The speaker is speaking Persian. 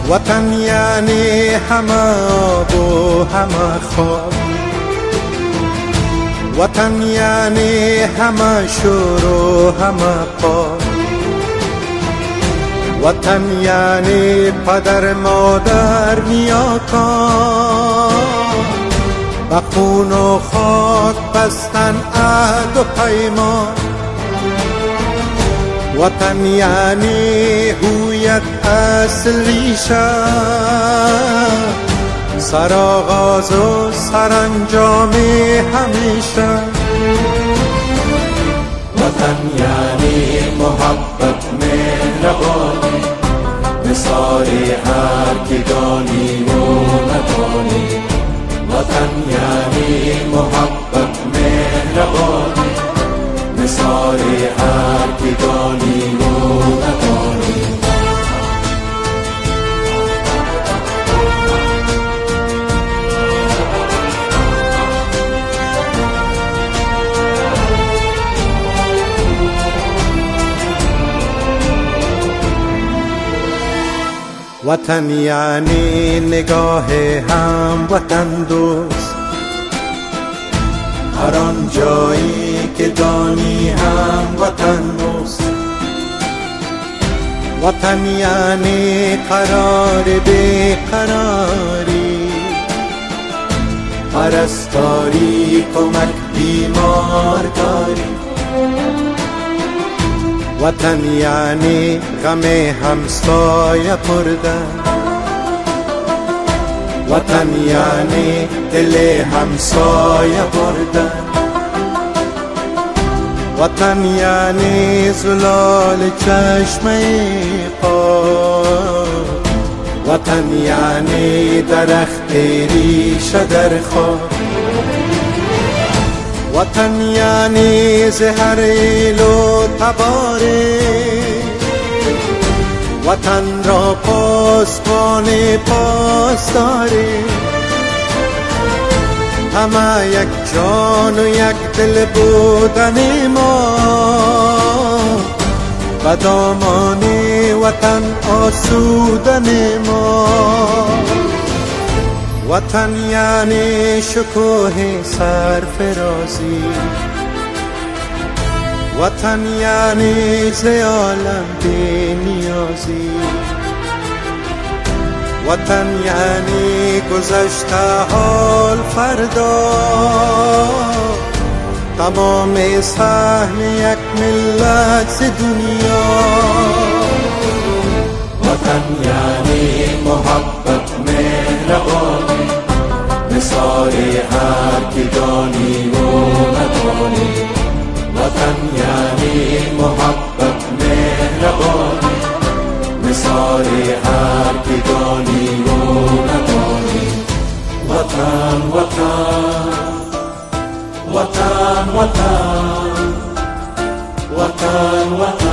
وطن یعنی همه آب و همه خواب، وطن یعنی همه شور و همه پا، وطن یعنی پدر مادر نیاکان، به خون و خاک بستن عهد و پیمان. وطن یعنی هویت اصل ریشه، سرآغاز و سرانجام همیشه. وطن یعنی محبت مهربانی، مثال هر که دانی و ندانی. وطن یعنی محبت مهربانی، مثال هر که دانی و ندانی. وطن یعنی نگاه هم وطن دوست، هر آن جایی که دانی هم وطن دوست. وطن یعنی قرار بی قراری، پرستاری کمک بیمار داری. وطن یعنی غم همسایه بردن، وطن یعنی دل همسایه بردن. وطن یعنی زلال چشمه پاک، وطن یعنی درخت ریشه در خاک. وطن یعنی زهر ایل و تباره، وطن را پاسبان پاس داره. همه یک جان و یک دل بودن ما، به دامان وطن آسودن ما. وطن یعنی شکوه سرفرازی، وطن یعنی زیالم بی نیازی. وطن یعنی گذشته حال فردا، تمام سهم یک ملت دنیا. وطن یعنی محبت مهربانی، مثال هر که دانی و ندانی. وطن یعنی محبت مهربانی، مثال هر که دانی و ندانی. وطن وطن وطن وطن وطن وطن